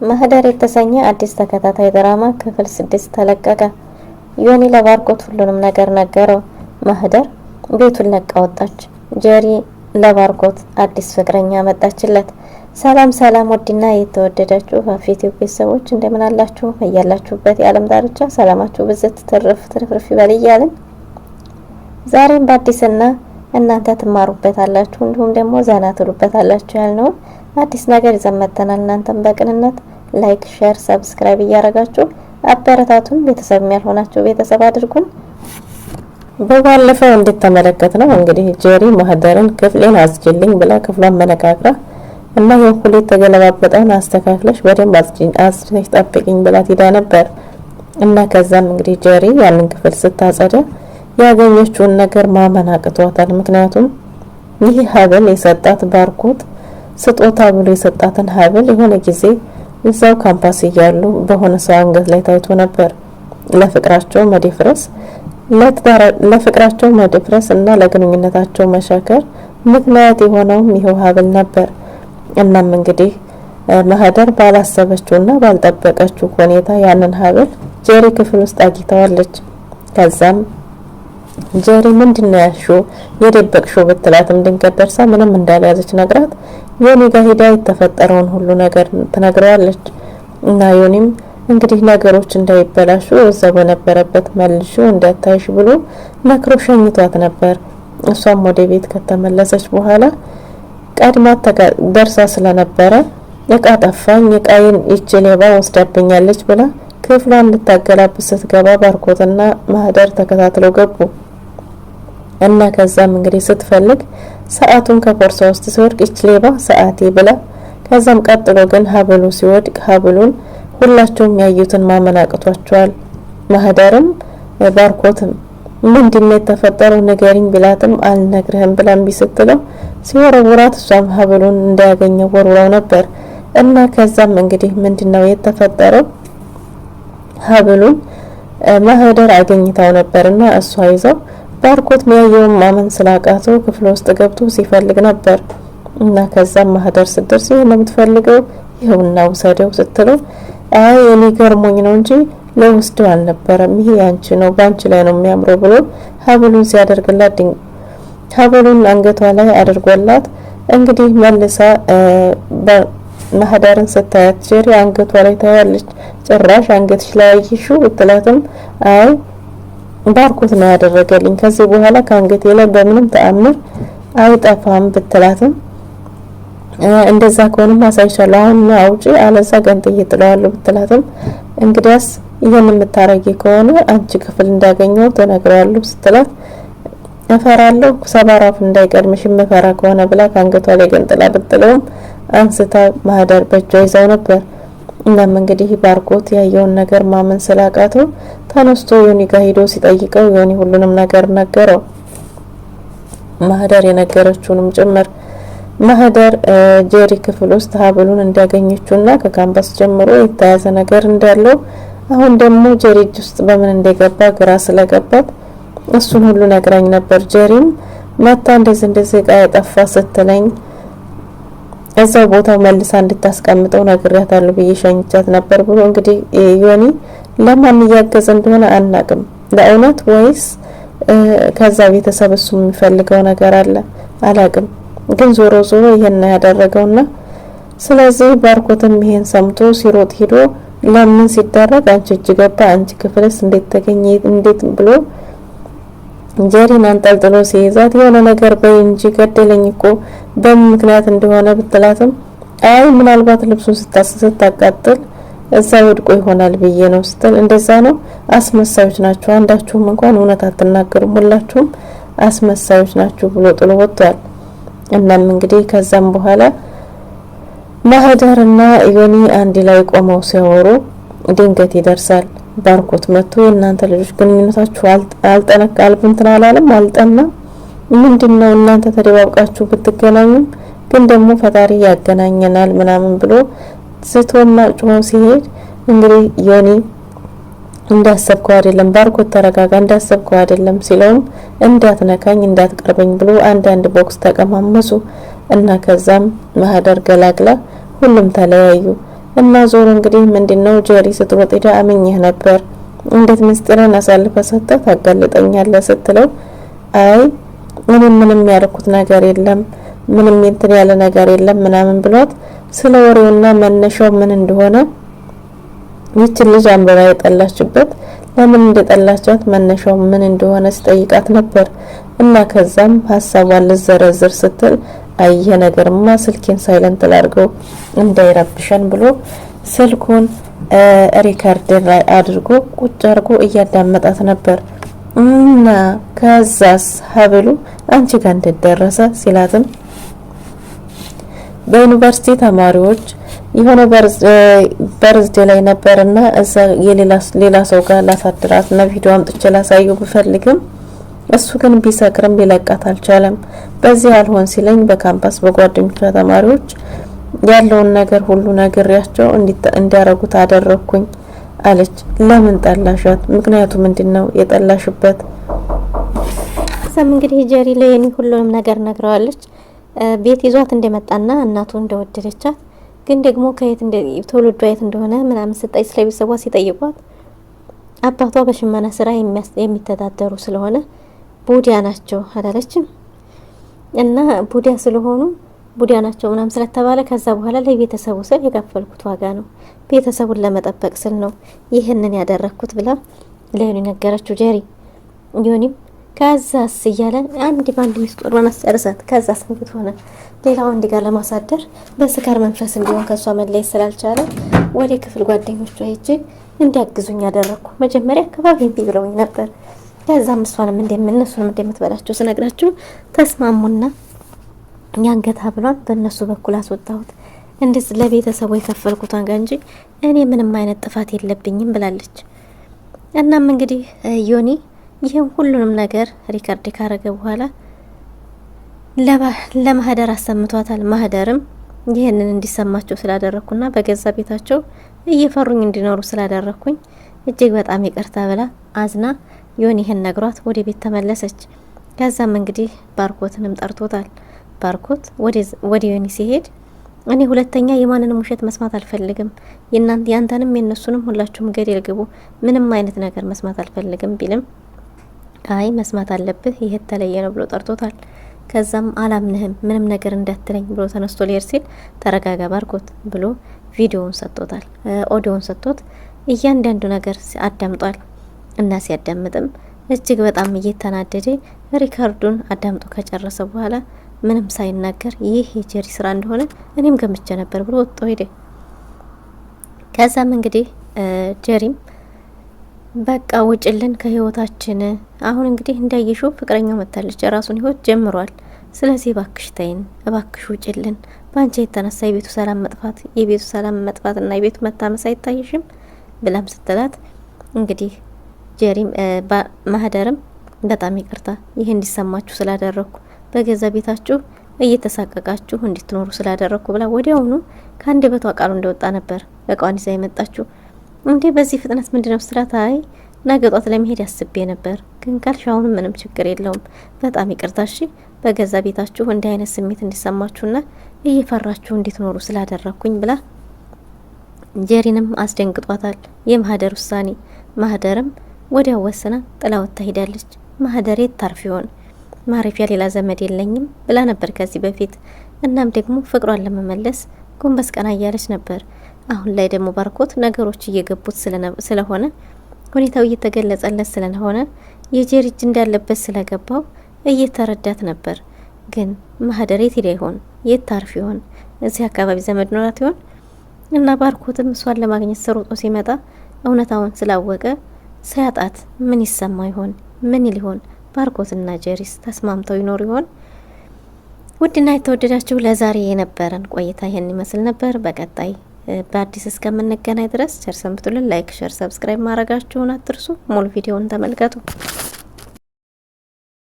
ማህደር የተሰኘ አዲስ ተከታታይ ድራማ ክፍል 6 ተለቀቀ። ዮኒ ለባርኮት ሁሉንም ነገር ነገረው። ማህደር ቤቱን ለቃ ወጣች። ጀሪ ለባርኮት አዲስ ፍቅረኛ መጣችለት። ሰላም ሰላም፣ ወዲና የተወደዳችሁ ፋፊቲው ቤተሰቦች እንደምን አላችሁ? በያላችሁበት የዓለም ዳርቻ ሰላማችሁ ብዝት ትርፍርፍ ይበል እያልን ዛሬም በአዲስና እናንተ ትማሩበታላችሁ እንዲሁም ደግሞ ዘና ትሉበታላችሁ ያልነው አዲስ ነገር ይዘን መጥተናል። እናንተም በቅንነት ላይክ፣ ሼር፣ ሰብስክራይብ እያደረጋችሁ አበረታቱን። ቤተሰብ ያልሆናችሁ ቤተሰብ አድርጉን። በባለፈው እንድትመለከትነው እንግዲህ ጀሪ ማህደርን ክፍሌን አስጅልኝ ብላ ክፍሏን መነካክራ እና የሁሉ ተገለባበጠውን አስተካክለሽ በደንብ አስጅልኝ ጠብቂኝ ብላ ሄዳ ነበር እና ከዛም እንግዲህ ጀሪ ያንን ክፍል ስታጸዳ ያገኘችውን ነገር ማመን አቅቷታል። ምክንያቱም ይህ ሀብል የሰጣት ባርኮት ስጦታ ብሎ የሰጣትን ሀብል የሆነ ጊዜ እዛው ካምፓስ እያሉ በሆነ ሰው አንገት ላይ ታይቶ ነበር። ለፍቅራቸው መድፍረስ እና ለግንኙነታቸው መሻከር ምክንያት የሆነውም ይሄው ሀብል ነበር። እናም እንግዲህ ማህደር ባላሰበችውና ባልጠበቀችው ሁኔታ ያንን ሀብል ጀሪ ክፍል ውስጥ አግኝታዋለች። ከዛም ጀሪ ምንድነው ያልሽው የደበቅሽው ብትላትም ድንገት ደርሳ ምንም እንዳልያዘች ነግራት ዮኒ ጋር ሄዳ የተፈጠረውን ሁሉ ነገር ትነግረዋለች። እና ዮኒም እንግዲህ ነገሮች እንዳይበላሹ እዛው በነበረበት መልሹ እንዳታይሽ ብሎ መክሮ ሸኝቷት ነበር። እሷም ወደ ቤት ከተመለሰች በኋላ ቀድማት ደርሳ ስለነበረ እቃ ጠፋኝ፣ እቃዬን ይቺ ሌባ ወስዳብኛለች ብላ ክፍሏን ልታገላብጥ ስትገባ ባርኮትና ማህደር ተከታትለው ገቡ። እና ከዛም እንግዲህ ስትፈልግ ሰዓቱን ከቦርሳ ውስጥ ሲወድቅ እች ሌባ ሰዓቴ ብላ ከዛም ቀጥሎ ግን ሀብሉ ሲወድቅ ሀብሉን ሁላቸውም ያዩትን ማመን አቅቷቸዋል። ማህደርም ባርኮትም ምንድነው የተፈጠረው ንገሪኝ ቢላትም አልነግርህም ብላ እምቢ ስትለው ሲወረውራት እሷም ሀብሉን እንዳያገኘው ወርውራው ነበር። እና ከዛም እንግዲህ ምንድነው የተፈጠረው ሀብሉን ማህደር አገኝታው ነበርና እሷ ይዘው ባርኮት ሚያየውን ማመን ስላቃተው ክፍል ውስጥ ገብቶ ሲፈልግ ነበር። እና ከዛም ማህደር ስትደርስ ይሄን የምትፈልገው ይሄውና ውሰደው ስትለው አይ እኔ ገርሞኝ ነው እንጂ ለውስደው አልነበረም፣ ይሄ ያንቺ ነው፣ ባንቺ ላይ ነው የሚያምረው ብሎ ሀብሉን ሲያደርግላት ሀብሉን አንገቷ ላይ አድርጎላት እንግዲህ መልሳ ማህደርን ስታያት ጀሪ አንገቷ ላይ ታያለች። ጭራሽ አንገትሽ ላይ አይሽው ብትላትም አይ ባርኮት ነው ያደረገልኝ፣ ከዚህ በኋላ ከአንገቴ ላይ በምንም ተአምር አይጠፋም ብትላትም እንደዛ ከሆነም አሳይሻለሁ አሁን አውጪ አለዛ ገንጥዬ ጥለዋለሁ ብትላትም እንግዲያስ ይሄን የምታረጊ ከሆነ አንቺ ክፍል እንዳገኘው ተነግሯለሁ ስትላት እፈራለሁ ሰባራፍ እንዳይቀድምሽ መፈራ ከሆነ ብላ ከአንገቷ ላይ ገንጥላ ብትለውም አንስታ ማህደር በእጇ ይዛው ነበር። እናም እንግዲህ ባርኮት ያየውን ነገር ማመን ስላቃተው ተነስቶ ዮኒ ጋር ሄዶ ሲጠይቀው ዮኒ ሁሉንም ነገር ነገረው፣ ማህደር የነገረችውንም ጭምር። ማህደር ጀሪ ክፍል ውስጥ ሀብሉን እንዳገኘችውና ከካምፓስ ጀምሮ የተያዘ ነገር እንዳለው አሁን ደግሞ ጀሪ ውስጥ በምን እንደገባ ግራ ስለገባት እሱን ሁሉ ነግራኝ ነበር። ጀሪም መታ እንደዚህ ዕቃ የጠፋ ስትለኝ እዛው ቦታው መልሳ እንድታስቀምጠው ነግሬያታለሁ ብዬ ሸኝቻት ነበር ብሎ እንግዲህ ዮኒ ለማን ያገዘ እንደሆነ አናቅም፣ ለእውነት ወይስ ከዛ ቤተሰብ እሱ የሚፈልገው ነገር አለ አላቅም። ግን ዞሮ ይሄን ያደረገውና ስለዚህ ባርኮትም ይሄን ሰምቶ ሲሮጥ ሄዶ ለምን ሲደረግ አንቺ እጅ ገባ አንቺ ክፍልስ እንዴት ተገኘ እንዴት ብሎ ጀሪን አንጠልጥሎ ሲይዛት የሆነ ነገር በእንጂ ገደለኝ እኮ በምክንያት እንደሆነ ብትላትም አይ ምናልባት ልብሱን ስታቃጥል እዛ ወድቆ ይሆናል ብዬ ነው ስትል እንደዛ ነው አስመሳዮች ናችሁ፣ አንዳችሁም እንኳን እውነት አትናገሩም፣ ሁላችሁም አስመሳዮች ናችሁ ብሎ ጥሎ ወጥቷል። እናም እንግዲህ ከዛም በኋላ ማህደርና ዮኒ አንድ ላይ ቆመው ሲያወሩ ድንገት ይደርሳል ባርኮት መጥቶ እናንተ ልጆች ግንኙነታችሁ አልጠነካልብንትና አልጠና ምንድነው እናንተ ተደባብቃችሁ ብትገናኙም ግን ደግሞ ፈጣሪ ያገናኘናል ምናምን ብሎ ዝቶና ጮሆ ሲሄድ እንግዲህ ዮኒ እንዳሰብከው አይደለም ባርኮት ተረጋጋ፣ እንዳሰብከው አይደለም ሲለውም እንዳትነካኝ እንዳትቀርበኝ ብሎ አንድ ቦክስ ተቀማመሱ እና ከዛም ማህደር ገላግላ ሁሉም ተለያዩ። እና ዞሮ እንግዲህ ምንድነው ጀሪ ስትሮጥ ሄዳ አምኜህ ነበር፣ እንዴት ምስጢርን አሳልፈ ሰጥተህ ታጋልጠኛለህ ስትለው አይ እኔ ምንም ያልኩት ነገር የለም ምንም እንትን ያለ ነገር የለም ምናምን ብሏት ስለ ወሬውና መነሻው ምን እንደሆነ ይች ልጅ አንበባ የጠላችበት ለምን እንደጠላቻት መነሻው ምን እንደሆነ ሲጠይቃት ነበር። እና ከዛም ሐሳቧን ልዘረዝር ስትል አየ ነገርማ ስልኬን ሳይለንት ላድርገው እንዳይረብሸን ብሎ ስልኩን ሪከርድ ላይ አድርጎ ቁጭ አድርጎ እያዳመጣት ነበር። እና ከዛስ ሀብሉ አንቺ ጋር እንደደረሰ ሲላትም በዩኒቨርሲቲ ተማሪዎች የሆነ በርዝዴ ላይ ነበርና እዛ ሌላ ሰው ጋር ላሳድራት እና ቪዲዮ አምጥቼ ላሳየው ብፈልግም እሱ ግን ቢሰክርም ሊለቃት አልቻለም። በዚህ አልሆን ሲለኝ በካምፓስ በጓደኞቿ ተማሪዎች ያለውን ነገር ሁሉ ነግሬያቸው እንዲያረጉት አደረኩኝ አለች። ለምን ጠላሻት? ምክንያቱ ምንድነው የጠላሽበት? ሰም እንግዲህ ጀሪ ለየኒ ሁሉንም ነገር ነግረዋለች። ቤት ይዟት እንደመጣና እናቱ እንደወደደቻት ግን ደግሞ ከየት ትውልዷ የት እንደሆነ ምናምን ስጠይ ስለቤተሰቧ ሲጠይቋት አባቷ በሽመና ስራ የሚተዳደሩ ስለሆነ ቡዲያ ናቸው አላለችም። እና ቡዲያ ስለሆኑ ቡዲያ ናቸው ምናምን ስለተባለ ከዛ በኋላ ለቤተሰቡ ስል የከፈልኩት ዋጋ ነው፣ ቤተሰቡን ለመጠበቅ ስል ነው ይህንን ያደረኩት ብላ ለዮኒ ነገረችው ጀሪ። ዮኒም ከዛስ እያለ አንድ ባንድ ሚስጥሩን አስጨርሳት። ከዛስ እንዴት ሆነ ሌላ ወንድ ጋር ለማሳደር በስካር መንፈስ እንዲሆን ከሷ መለየት ስላልቻለ ወደ ክፍል ጓደኞቿ ሄጄ እንዲያግዙኝ ያደረኩ። መጀመሪያ አካባቢ እምቢ ብለውኝ ነበር። ከዛም እሷንም እነሱንም እንደምትበላቸው ስነግራችሁ ተስማሙና ያንገታ ብሏን በእነሱ በኩል አስወጣሁት። እንደዚህ ለቤተሰቡ የከፈልኩት ዋጋ እንጂ እኔ ምንም አይነት ጥፋት የለብኝም ብላለች። እናም እንግዲህ ዮኒ ይህን ሁሉንም ነገር ሪከርድ ካረገ በኋላ ለማህደር አሰምቷታል። ማህደርም ይህንን እንዲሰማቸው ስላደረኩና በገዛ ቤታቸው እየፈሩኝ እንዲኖሩ ስላደረኩኝ እጅግ በጣም ይቅርታ ብላ አዝና ዮኒ ይህን ነግሯት ወደ ቤት ተመለሰች። ከዛም እንግዲህ ባርኮትንም ጠርቶታል። ባርኮት ወደ ዮኒ ሲሄድ እኔ ሁለተኛ የማንንም ውሸት መስማት አልፈልግም፣ ያንተንም የነሱንም ሁላችሁም ገደል ግቡ፣ ምንም አይነት ነገር መስማት አልፈልግም ቢልም አይ መስማት አለብህ ይሄ ተለየ ነው ብሎ ጠርቶታል። ከዛም አላምንህም ምንም ነገር እንዳትለኝ ብሎ ተነስቶ ሊሄድ ሲል ተረጋጋ ባርኮት ብሎ ቪዲዮውን ሰጥቶታል። ኦዲዮውን ሰጥቶት እያንዳንዱ ነገር አዳምጧል። እና ሲያዳምጥም እጅግ በጣም እየተናደደ ሪካርዱን አዳምጦ ከጨረሰ በኋላ ምንም ሳይናገር ይህ የጀሪ ስራ እንደሆነ እኔም ገምቼ ነበር ብሎ ወጥቶ ሄደ። ከዛም እንግዲህ ጀሪም በቃ ውጭልን ከህይወታችን፣ አሁን እንግዲህ እንዳየሽው ፍቅረኛው መታለች፣ የራሱን ህይወት ጀምሯል። ስለዚህ እባክሽ ተይን፣ እባክሽ ውጭልን፣ ባንቺ የተነሳ የቤቱ ሰላም መጥፋትና የቤቱ መታመስ አይታይሽም ብላም ስትላት እንግዲህ ጀሪም ማህደርም በጣም ይቅርታ ይህ እንዲሰማችሁ ስላደረኩ በገዛ ቤታችሁ እየተሳቀቃችሁ እንድትኖሩ ስላደረኩ ብላ ወዲያውኑ ከአንደበቷ ቃሉ እንደወጣ ነበር እቃዋን ይዛ የመጣችሁ። እንዴ በዚህ ፍጥነት ምንድነው ስራት? አይ ነገ ጧት ለመሄድ ያስቤ ነበር፣ ግን ካልሽ አሁንም ምንም ችግር የለውም፣ በጣም ይቅርታ እሺ፣ በገዛ ቤታችሁ እንዲህ አይነት ስሜት እንዲሰማችሁና እየፈራችሁ እንድትኖሩ ስላደረኩኝ ብላ ጀሪንም አስደንግጧታል የማህደር ውሳኔ። ማህደርም ወዲያው ወስና ጥላወት ሄዳለች። ማህደር የት ታርፍ ይሆን? ማረፊያ ሌላ ዘመድ የለኝም ብላ ነበር ከዚህ በፊት። እናም ደግሞ ፍቅሯን ለመመለስ ጎንበስ ቀና እያለች ነበር። አሁን ላይ ደግሞ ባርኮት ነገሮች እየገቡት ስለሆነ ሁኔታው እየተገለጸለት ስለሆነ የጀሪ እጅ እንዳለበት ስለገባው እየተረዳት ነበር። ግን ማህደር የት ሄዳ ይሆን? የት ታርፍ ይሆን? እዚህ አካባቢ ዘመድ ኖራት ይሆን? እና ባርኮትም እሷን ለማግኘት ሰሩጦ ሲመጣ እውነታውን ስላወቀ ሳያጣት ምን ይሰማ ይሆን? ምን ሊሆን? ባርኮትና ጀሪስ ተስማምተው ይኖር ይሆን? ውድና የተወደዳችሁ ለዛሬ የነበረን ቆይታ ይሄን ይመስል ነበር። በቀጣይ በአዲስ እስከምንገናኝ ድረስ ቸር ሰንብቱልን። ላይክ፣ ሼር፣ ሰብስክራይብ ማድረጋችሁን አትርሱ። ሙሉ ቪዲዮውን ተመልከቱ።